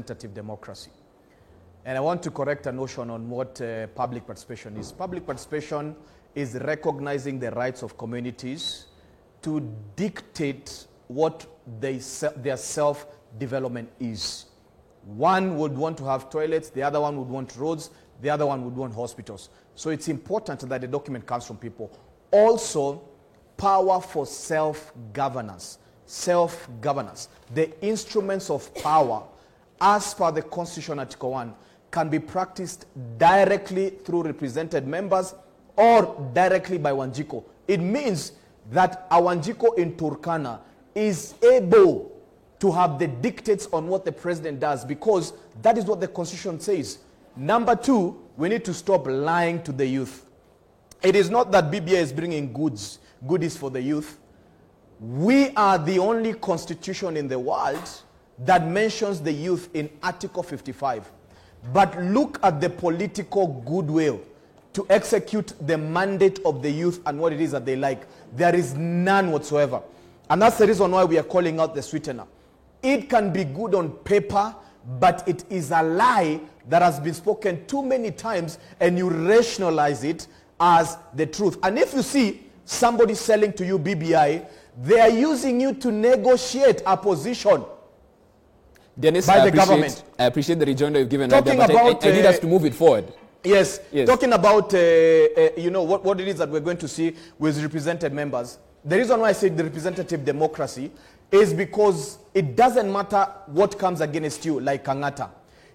representative democracy. And I want to correct a notion on what public participation is. Public participation is recognizing the rights of communities to dictate what their self-development is. One would want to have toilets, the other one would want roads, the other one would want hospitals. So it's important that the document comes from people. Also, power for self-governance. Self-governance. The instruments of power, as per the Constitution Article 1, can be practiced directly through represented members or directly by Wanjiko. It means that a Wanjiko in Turkana is able to have the dictates on what the president does, because that is what the Constitution says. Number two, we need to stop lying to the youth. It is not that BBI is bringing goodies for the youth. We are the only constitution in the world that mentions the youth in Article 55. But look at the political goodwill to execute the mandate of the youth and what it is that they like. There is none whatsoever. And that's the reason why we are calling out the sweetener. It can be good on paper, but it is a lie that has been spoken too many times, and you rationalize it as the truth. And if you see somebody selling to you BBI, they are using you to negotiate a position. Dennis, by the government. I appreciate the rejoinder you've given. Talking but about, I need us to move it forward. Yes. Talking about what it is that we're going to see with represented members. The reason why I say the representative democracy is because it doesn't matter what comes against you, like Kangata.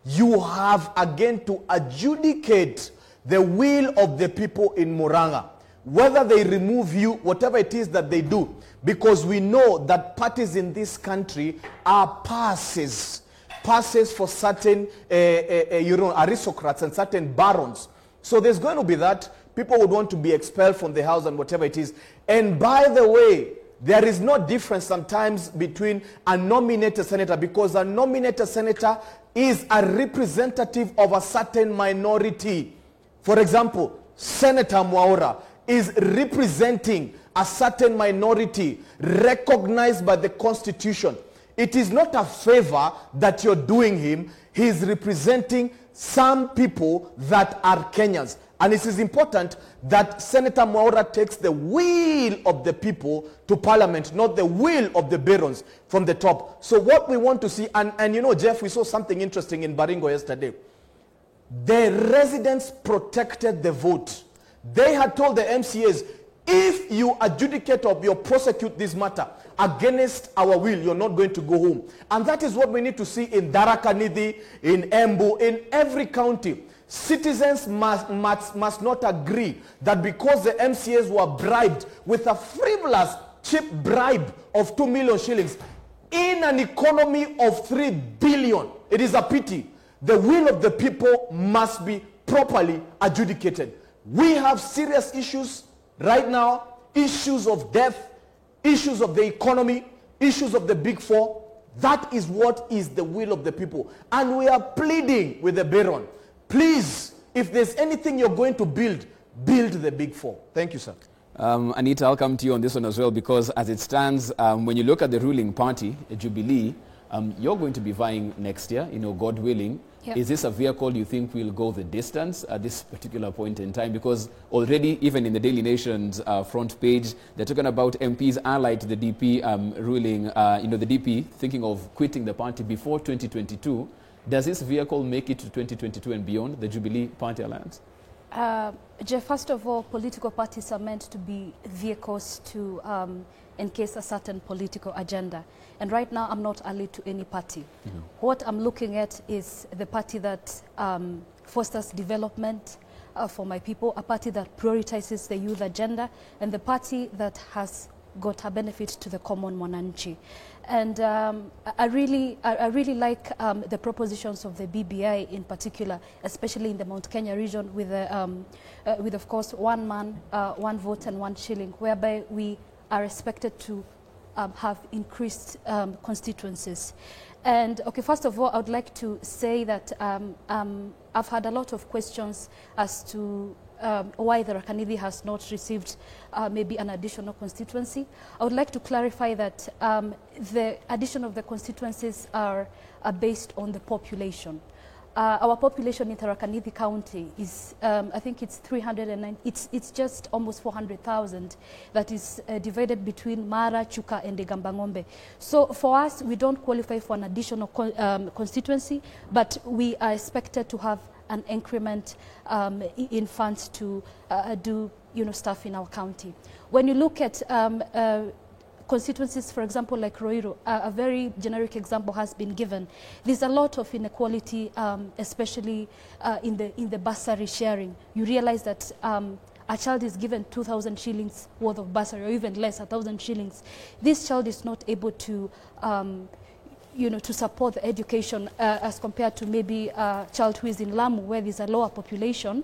You have again to adjudicate the will of the people in Muranga, whether they remove you, whatever it is that they do, because we know that parties in this country are passes for certain aristocrats and certain barons. So there's going to be that. People would want to be expelled from the house and whatever it is. And by the way, there is no difference sometimes between a nominated senator, because a nominated senator is a representative of a certain minority. For example, Senator Mwaura is representing a certain minority recognized by the Constitution. It is not a favor that you're doing him. He is representing some people that are Kenyans. And it is important that Senator Mwaura takes the will of the people to parliament, not the will of the barons from the top. So what we want to see, and you know, Jeff, we saw something interesting in Baringo yesterday. The residents protected the vote. They had told the MCAs, if you adjudicate or you prosecute this matter against our will, you're not going to go home. And that is what we need to see in Darakanidi, in Embu, in every county. Citizens must not agree that because the MCAs were bribed with a frivolous, cheap bribe of 2 million shillings in an economy of 3 billion. It is a pity. The will of the people must be properly adjudicated. We have serious issues right now, issues of death, issues of the economy, issues of the big four. That is what is the will of the people. And we are pleading with the Baron. Please, if there's anything you're going to build the big four. Thank you, sir. Anita, I'll come to you on this one as well, because as it stands, when you look at the ruling party, Jubilee, you're going to be vying next year, God willing. Yep. Is this a vehicle you think will go the distance at this particular point in time? Because already, even in the Daily Nation's front page, they're talking about MPs allied to the DP ruling, the DP thinking of quitting the party before 2022. Does this vehicle make it to 2022 and beyond, the Jubilee Party Alliance? Jeff, first of all, political parties are meant to be vehicles to encase a certain political agenda. And right now, I'm not allied to any party. Mm-hmm. What I'm looking at is the party that fosters development for my people, a party that prioritizes the youth agenda, and the party that has got a benefit to the common mwananchi. And I really like the propositions of the BBI in particular, especially in the Mount Kenya region, with of course, 1 man, 1 vote and 1 shilling, whereby we are expected to have increased constituencies. And okay, first of all, I would like to say that I've had a lot of questions as to why the Rakanidi has not received maybe an additional constituency. I would like to clarify that the addition of the constituencies are based on the population. Our population in Tharaka Nithi County is, I think it's 309, it's just almost 400,000 that is divided between Mara, Chuka and Gambangombe. So for us, we don't qualify for an additional constituency, but we are expected to have an increment in funds to do stuff in our county. When you look at constituencies, for example, like Roiro, a very generic example has been given. There's a lot of inequality, especially in the bursary sharing. You realize that a child is given 2,000 shillings worth of bursary, or even less, 1,000 shillings. This child is not able to to support the education as compared to maybe a child who is in Lamu, where there's a lower population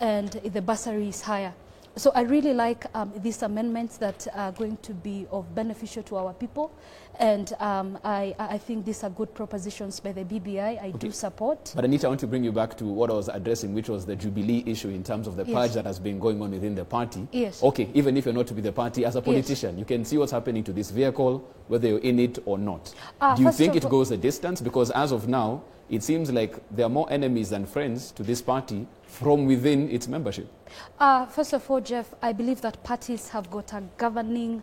and the bursary is higher. So I really like these amendments that are going to be of beneficial to our people, and I think these are good propositions by the BBI. I do support. But Anita, I want to bring you back to what I was addressing, which was the Jubilee issue in terms of the purge that has been going on within the party. Yes. Okay, even if you're not to be the party, as a politician, you can see what's happening to this vehicle, whether you're in it or not. Do you think it goes a distance? Because as of now, it seems like there are more enemies than friends to this party from within its membership. First of all, Jeff, I believe that parties have got a governing,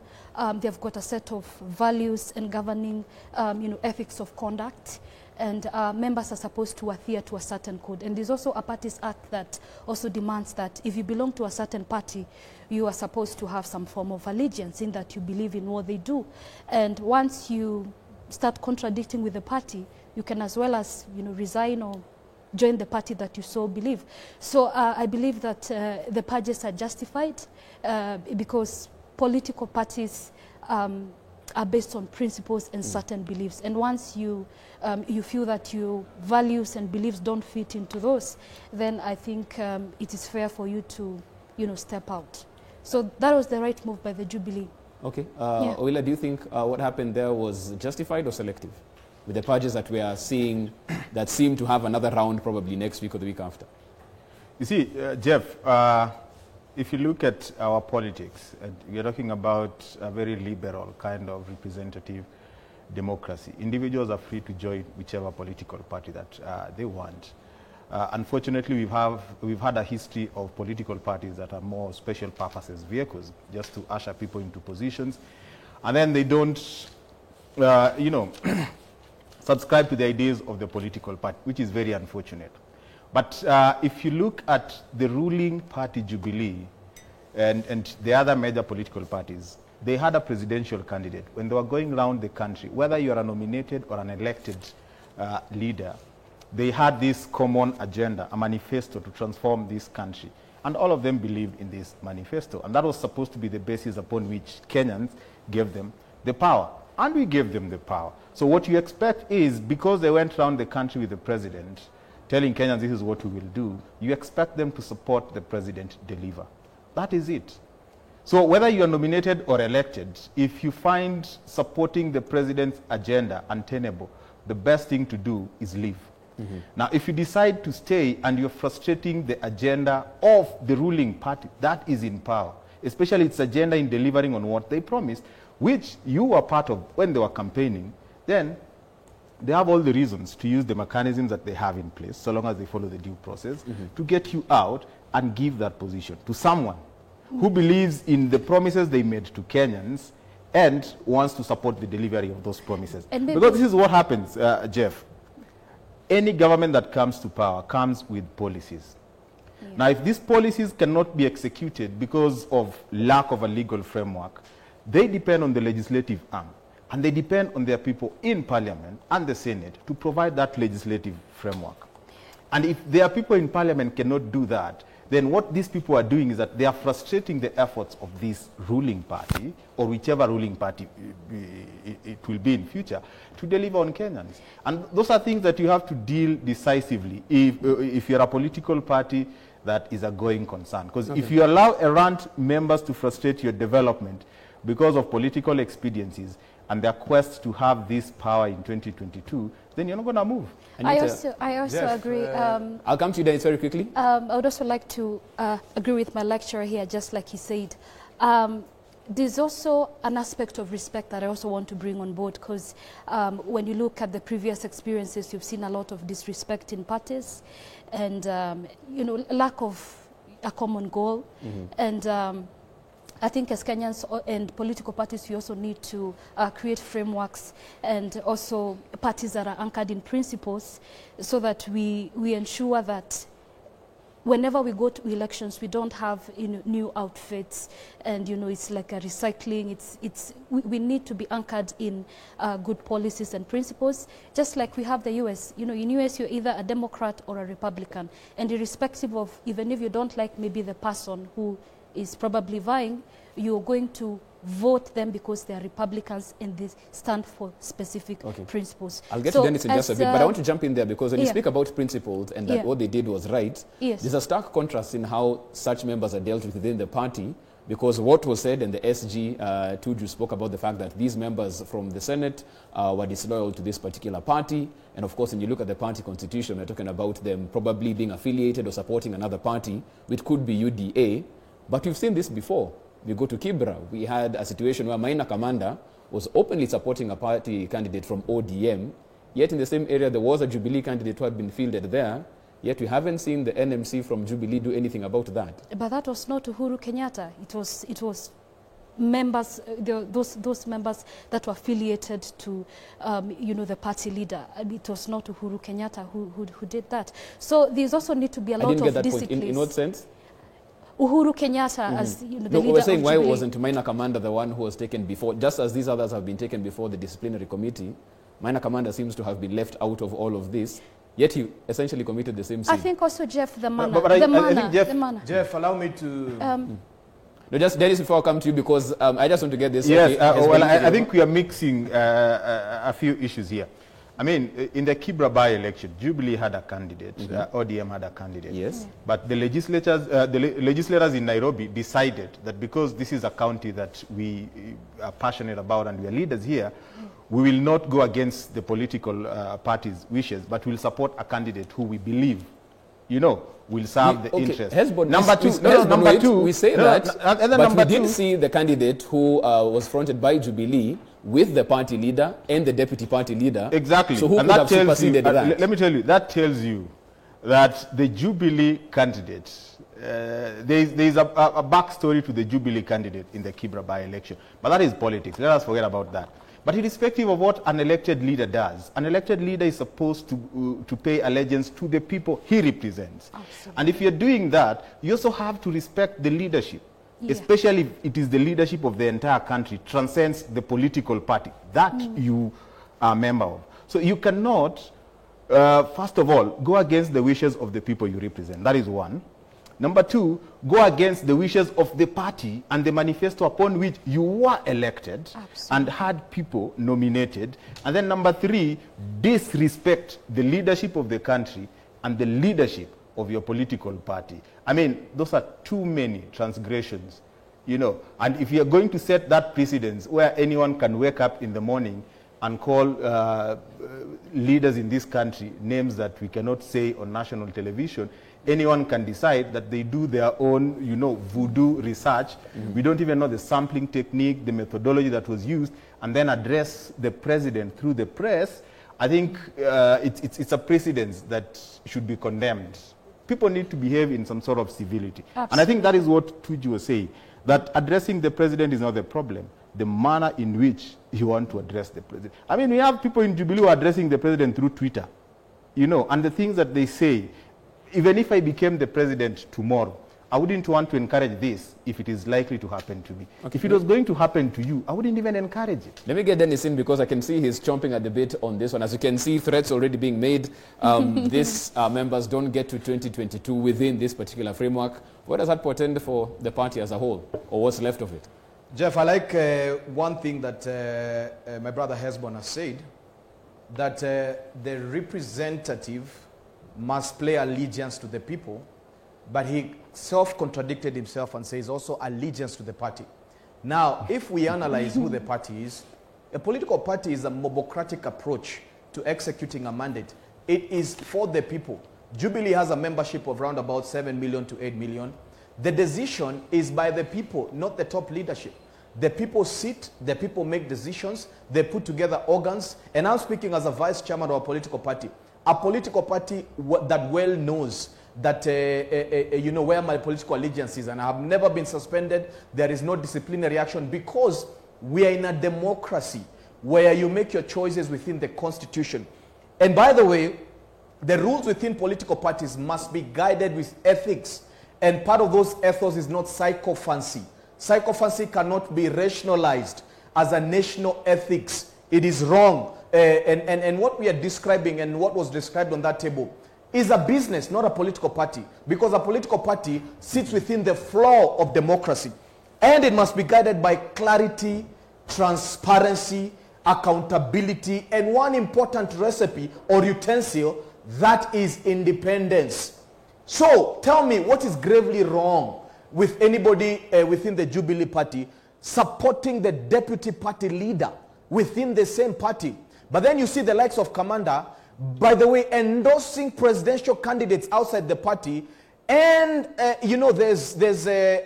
they've got a set of values and governing, ethics of conduct, and members are supposed to adhere to a certain code. And there's also a Parties Act that also demands that if you belong to a certain party, you are supposed to have some form of allegiance in that you believe in what they do. And once you start contradicting with the party, you can as well as resign or join the party that you so believe. So I believe that the purges are justified because political parties are based on principles and certain beliefs. And once you feel that your values and beliefs don't fit into those, then I think it is fair for you to step out. So that was the right move by the Jubilee. Okay. Oila, do you think what happened there was justified or selective? With the purges that we are seeing that seem to have another round probably next week or the week after? You see, Jeff, if you look at our politics, you're talking about a very liberal kind of representative democracy. Individuals are free to join whichever political party that they want. Unfortunately, we've had a history of political parties that are more special purposes vehicles, just to usher people into positions, and then they don't, subscribe to the ideas of the political party, which is very unfortunate. But if you look at the ruling party Jubilee and the other major political parties, they had a presidential candidate. When they were going around the country, whether you are a nominated or an elected leader, they had this common agenda, a manifesto to transform this country. And all of them believed in this manifesto. And that was supposed to be the basis upon which Kenyans gave them the power. And we gave them the power. So what you expect is, because they went around the country with the president, telling Kenyans this is what we will do, you expect them to support the president deliver. That is it. So whether you are nominated or elected, if you find supporting the president's agenda untenable, the best thing to do is leave. Now, if you decide to stay and you're frustrating the agenda of the ruling party that is in power, especially its agenda in delivering on what they promised, which you were part of when they were campaigning, then they have all the reasons to use the mechanisms that they have in place, so long as they follow the due process, to get you out and give that position to someone who believes in the promises they made to Kenyans and wants to support the delivery of those promises. Because this is what happens, Jeff. Any government that comes to power comes with policies. Now, if these policies cannot be executed because of lack of a legal framework, they depend on the legislative arm, and they depend on their people in Parliament and the Senate to provide that legislative framework. And if their people in Parliament cannot do that, then what these people are doing is that they are frustrating the efforts of this ruling party, or whichever ruling party it will be in future, to deliver on Kenyans. And those are things that you have to deal decisively if you're a political party that is a going concern. Because if you allow errant members to frustrate your development because of political expediencies, and their quest to have this power in 2022, then you're not going to move. Anita, I also Jeff, agree. I'll come to you, Dennis, very quickly. I would also like to agree with my lecturer here, just like he said. There's also an aspect of respect that I also want to bring on board, because when you look at the previous experiences, you've seen a lot of disrespect in parties and, you know, lack of a common goal. And I think as Kenyans and political parties, we also need to create frameworks and also parties that are anchored in principles, so that we ensure that whenever we go to elections, we don't have, you know, new outfits, and, you know, it's like a recycling. We need to be anchored in good policies and principles, just like we have the US. You know, in US, you're either a Democrat or a Republican, and irrespective of, even if you don't like maybe the person who is probably vying, you're going to vote them because they are Republicans and they stand for specific principles. I'll get to Dennis in just a bit, but I want to jump in there, because when you speak about principles and that what they did was right, there's a stark contrast in how such members are dealt with within the party, because what was said, and the SG, Tuju spoke about the fact that these members from the Senate were disloyal to this particular party. And of course, when you look at the party constitution, we're talking about them probably being affiliated or supporting another party, which could be UDA. But we've seen this before. We go to Kibra. We had a situation where Maina Kamanda was openly supporting a party candidate from ODM, yet in the same area there was a Jubilee candidate who had been fielded there, yet we haven't seen the NMC from Jubilee do anything about that. But that was not Uhuru Kenyatta. It was members, those members that were affiliated to, you know, the party leader. It was not Uhuru Kenyatta who did that. So there's also need to be a lot of discipline. In what sense? Uhuru Kenyatta as, you know, the leader we're saying, why Jubilee. wasn't Maina Kamanda the one who was taken before, just as these others have been taken before the disciplinary committee? Maina Kamanda seems to have been left out of all of this, yet he essentially committed the same sin. I think also, Jeff, the manner. But I think Jeff, allow me to... No, just Dennis, before I come to you, because I just want to get this. Yes, well, I think we are mixing a few issues here. I mean, in the Kibra by-election, Jubilee had a candidate, ODM had a candidate. Yes. But the legislators in Nairobi decided that because this is a county that we are passionate about and we are leaders here, we will not go against the political party's wishes, but we'll support a candidate who we believe, you know, will serve the interest. Number two, we say that, but we didn't see the candidate who was fronted by Jubilee with the party leader and the deputy party leader. Exactly. So who could have superseded that? Let me tell you, that tells you that the Jubilee candidate, there is a backstory to the Jubilee candidate in the Kibra by-election. But that is politics. Let us forget about that. But irrespective of what an elected leader does, an elected leader is supposed to pay allegiance to the people he represents. Absolutely. And if you're doing that, you also have to respect the leadership. Yeah. Especially if it is the leadership of the entire country, transcends the political party that you are a member of. So you cannot, first of all, go against the wishes of the people you represent. That is one. Number two, go against the wishes of the party and the manifesto upon which you were elected. Absolutely. And had people nominated. And then number three, disrespect the leadership of the country and the leadership of your political party. I mean, those are too many transgressions, you know. And if you're going to set that precedence where anyone can wake up in the morning and call leaders in this country names that we cannot say on national television, anyone can decide that they do their own, you know, voodoo research. We don't even know the sampling technique, the methodology that was used, and then address the president through the press. I think it's a precedence that should be condemned. People need to behave in some sort of civility. Absolutely. And I think that is what Tuju was saying, that addressing the president is not the problem, the manner in which you want to address the president. I mean, we have people in Jubilee who are addressing the president through Twitter, you know, and the things that they say. Even if I became the president tomorrow, I wouldn't want to encourage this if it is likely to happen to me. Okay. If it was going to happen to you, I wouldn't even encourage it. Let me get Dennis in, because I can see he's chomping at the bit on this one. As you can see, threats already being made. These members don't get to 2022 within this particular framework. What does that portend for the party as a whole, or what's left of it? Jeff, I like one thing that my brother Hesbon has said, that the representative must play allegiance to the people, but he self-contradicted himself and says also allegiance to the party. Now, if we analyze who the party is, A political party is a mobocratic approach to executing a mandate. It is for the people. Jubilee has a membership of around about 7 million to 8 million. The decision is by the people, not the top leadership. The people sit, the people make decisions, they put together organs, and I'm speaking as a vice chairman of a political party that well knows that, you know, where my political allegiance is, and I have never been suspended. There is no disciplinary action because we are in a democracy where you make your choices within the constitution. And by the way, the rules within political parties must be guided with ethics. And part of those ethos is not psychophancy. Psychophancy cannot be rationalized as a national ethics. It is wrong. And what we are describing and what was described on that table is a business, not a political party. Because a political party sits within the floor of democracy. And it must be guided by clarity, transparency, accountability, and one important recipe or utensil, that is independence. So tell me, what is gravely wrong with anybody within the Jubilee party supporting the deputy party leader within the same party? But then you see the likes of Commander, by the way, endorsing presidential candidates outside the party. And you know, there's a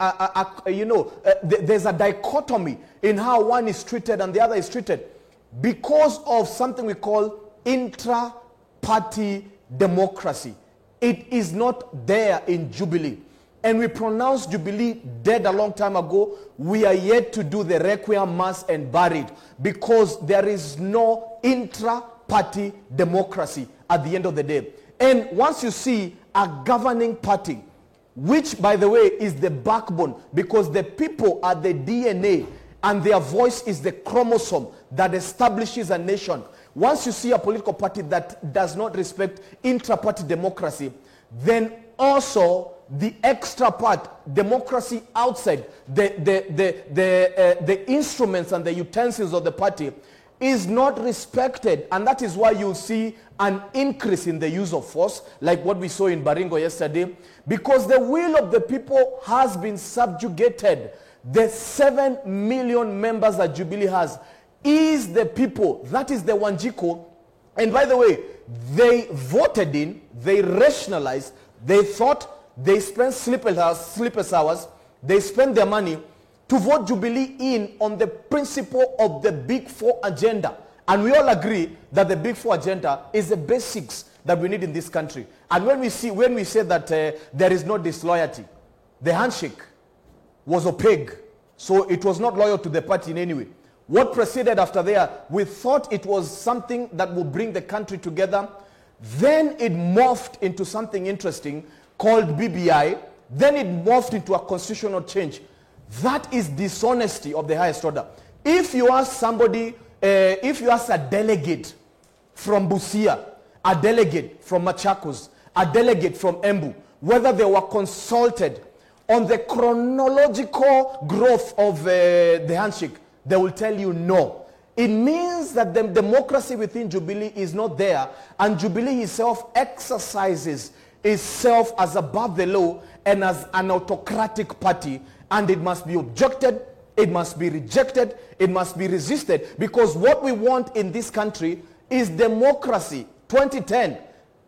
dichotomy in how one is treated and the other is treated because of something we call intra-party democracy. It is not there in Jubilee. And we pronounced Jubilee dead a long time ago. We are yet to do the requiem mass and bury it because there is no intra-party democracy at the end of the day. And once you see a governing party, which by the way is the backbone, because the people are the DNA and their voice is the chromosome that establishes a nation. Once you see a political party that does not respect intra-party democracy, then also the extra part, democracy outside, the instruments and the utensils of the party is not respected. And that is why you see an increase in the use of force, like what we saw in Baringo yesterday, because the will of the people has been subjugated. The 7 million members that Jubilee has is the people. That is the Wanjiku. And by the way, they voted in, they rationalized, they thought, they spent sleepless hours, they spent their money to vote Jubilee in on the principle of the Big Four agenda. And we all agree that the Big Four agenda is the basics that we need in this country. And when we say that there is no disloyalty, the handshake was opaque, so it was not loyal to the party in any way. What proceeded after there, we thought it was something that would bring the country together. Then it morphed into something interesting called BBI. Then it morphed into a constitutional change. That is dishonesty of the highest order. If you ask somebody, if you ask a delegate from Busia, a delegate from Machakos, a delegate from Embu, whether they were consulted on the chronological growth of the handshake, they will tell you no. It means that the democracy within Jubilee is not there, and Jubilee itself exercises itself as above the law and as an autocratic party, and it must be objected, it must be rejected, it must be resisted, because what we want in this country is democracy. 2010,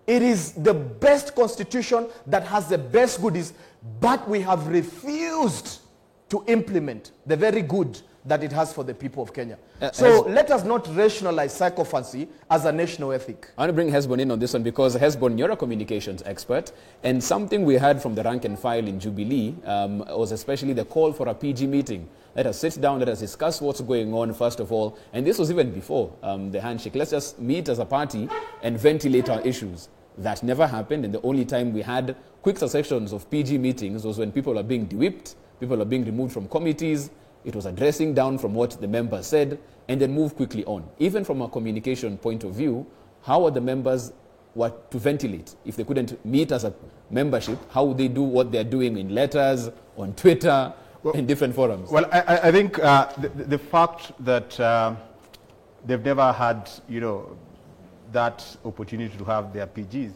it is the best constitution that has the best goodies, but we have refused to implement the very good that it has for the people of Kenya. So let us not rationalize psychophancy as a national ethic. I want to bring Hesbon in on this one because, Hesbon, you're a communications expert, and something we heard from the rank and file in Jubilee was especially the call for a PG meeting. Let us sit down, let us discuss what's going on first of all, and this was even before the handshake. Let's just meet as a party and ventilate our issues. That never happened, and the only time we had quick successions of PG meetings was when people are being de-whipped, people are being removed from committees. It was addressing down from what the members said and then move quickly on. Even from a communication point of view, how are the members to ventilate? If they couldn't meet as a membership, how would they do what they're doing in letters, on Twitter, in different forums? Well, I think the fact that they've never had, that opportunity to have their PGs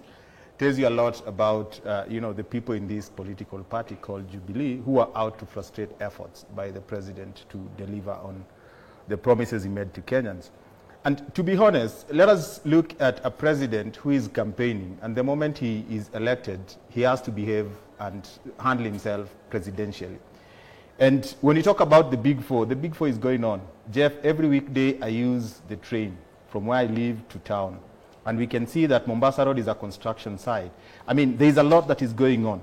tells you a lot about, the people in this political party called Jubilee who are out to frustrate efforts by the president to deliver the promises he made to Kenyans. And to be honest, let us look at a president who is campaigning, and the moment he is elected, he has to behave and handle himself presidentially. And when you talk about the Big Four is going on. Jeff, every weekday I use the train from where I live to town. And we can see that Mombasa Road is a construction site. I mean, there's a lot that is going on.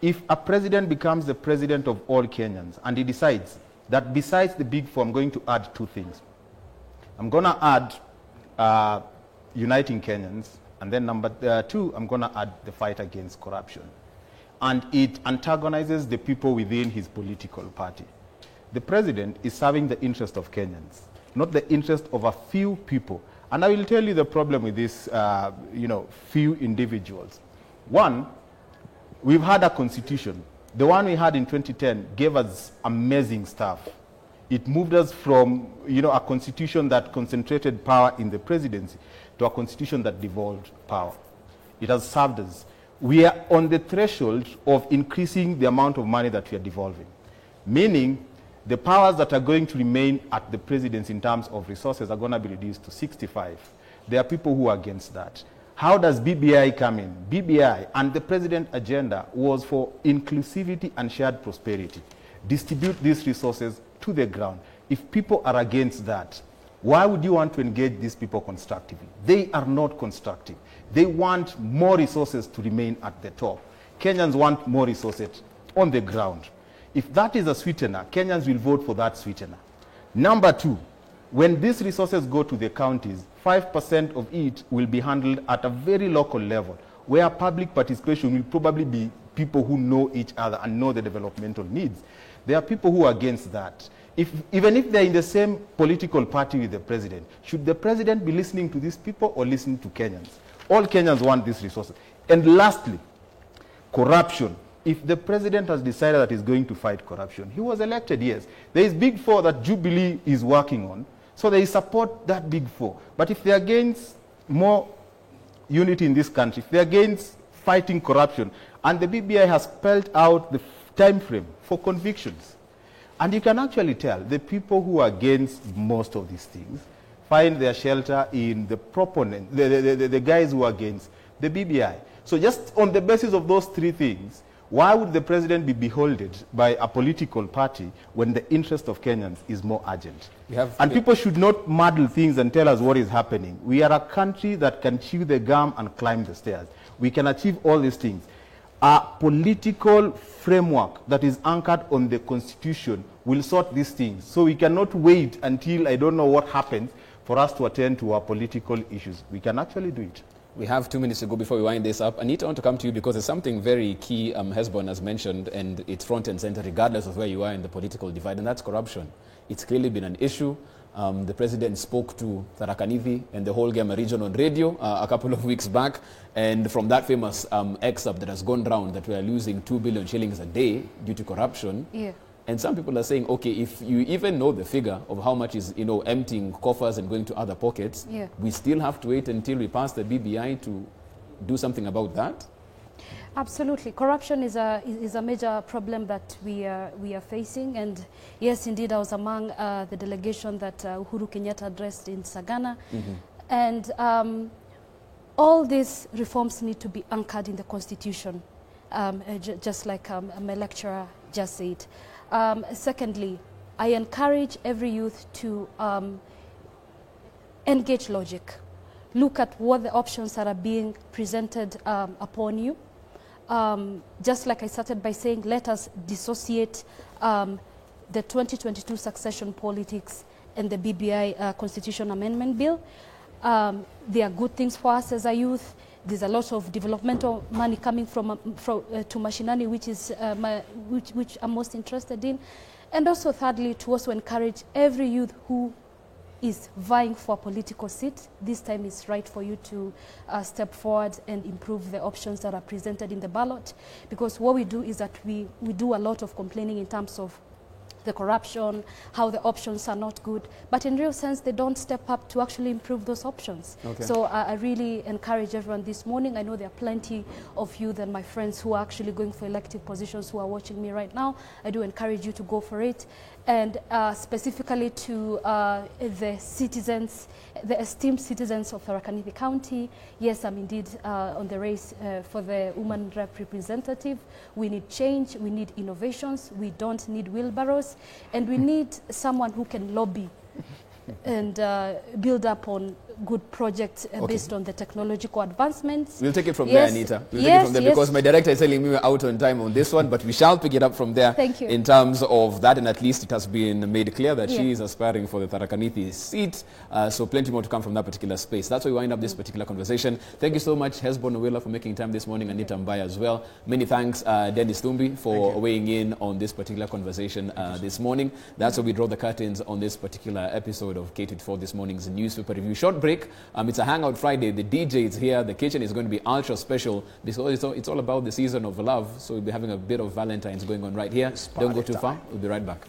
If a president becomes the president of all Kenyans, and he decides that besides the Big Four, I'm going to add two things. I'm going to add uniting Kenyans, and then number two, I'm going to add the fight against corruption. And it antagonizes the people within his political party. The president is serving the interest of Kenyans, not the interest of a few people. And I will tell you the problem with this, few individuals. One, we've had a constitution. The one we had in 2010 gave us amazing stuff. It moved us from, a constitution that concentrated power in the presidency to a constitution that devolved power. It has served us. We are on the threshold of increasing the amount of money that we are devolving, meaning the powers that are going to remain at the presidency in terms of resources are going to be reduced to 65. There are people who are against that. How does BBI come in? BBI and the president agenda was for inclusivity and shared prosperity. Distribute these resources to the ground. If people are against that, why would you want to engage these people constructively? They are not constructive. They want more resources to remain at the top. Kenyans want more resources on the ground. If that is a sweetener, Kenyans will vote for that sweetener. Number two, when these resources go to the counties, 5% of it will be handled at a very local level, where public participation will probably be people who know each other and know the developmental needs. There are people who are against that. Even if they're in the same political party with the president, should the president be listening to these people or listening to Kenyans? All Kenyans want these resources. And lastly, corruption. If the president has decided that he's going to fight corruption, he was elected, yes. There is Big Four that Jubilee is working on, so they support that Big Four. But if they're against more unity in this country, if they're against fighting corruption, and the BBI has spelled out the time frame for convictions, and you can actually tell the people who are against most of these things find their shelter in the proponent, the guys who are against the BBI. So just on the basis of those three things, why would the president be beholden by a political party when the interest of Kenyans is more urgent? And people should not muddle things and tell us what is happening. We are a country that can chew the gum and climb the stairs. We can achieve all these things. A political framework that is anchored on the Constitution will sort these things. So we cannot wait until I don't know what happens for us to attend to our political issues. We can actually do it. We have 2 minutes to go before we wind this up. Anita, I want to come to you because there's something very key Hesbon has mentioned, and it's front and center regardless of where you are in the political divide, and that's corruption. It's clearly been an issue. The president spoke to Tharaka Nithi and the whole Gama region on radio a couple of weeks back, and from that famous excerpt that has gone round that we are losing 2 billion shillings a day due to corruption. Yeah. And some people are saying, okay, if you even know the figure of how much is, emptying coffers and going to other pockets, yeah, we still have to wait until we pass the BBI to do something about that? Absolutely. Corruption is a major problem that we are facing. And yes, indeed, I was among the delegation that Uhuru Kenyatta addressed in Sagana. Mm-hmm. And all these reforms need to be anchored in the Constitution, just like my lecturer just said. Secondly, I encourage every youth to engage logic. Look at what the options that are being presented upon you. Just like I started by saying, let us dissociate the 2022 succession politics and the BBI Constitution Amendment Bill. They are good things for us as a youth. There's a lot of developmental money coming to mashinani, which I'm most interested in. And also thirdly, to also encourage every youth who is vying for a political seat. This time is right for you to step forward and improve the options that are presented in the ballot. Because what we do is that we do a lot of complaining in terms of the corruption, how the options are not good, but in real sense they don't step up to actually improve those options. Okay. So I really encourage everyone this morning. I know there are plenty of you and my friends who are actually going for elective positions who are watching me right now. I do encourage you to go for it and specifically to the citizens, the esteemed citizens of Tharaka Nithi County. Yes, I'm indeed on the race for the woman rep representative. We need change, we need innovations, we don't need wheelbarrows, and we need someone who can lobby and build up on good projects based on the technological advancements. We'll take it from there, Anita. We'll take it from there because my director is telling me we're out on time on this one, but we shall pick it up from there. Thank you. In terms of that, and at least it has been made clear that she is aspiring for the Tharaka Nithi seat, so plenty more to come from that particular space. That's why we wind up this particular conversation. Thank you so much, Hesbon Owila, for making time this morning, Anita Mbaya as well. Many thanks, Dennis Thumbi, for weighing in on this particular conversation this morning. That's why we draw the curtains on this particular episode of K24 this morning's newspaper review. Short break. It's a Hangout Friday. The DJ is here. The kitchen is going to be ultra special because it's all about the season of love. So we'll be having a bit of Valentine's going on right here. Don't go too far. We'll be right back.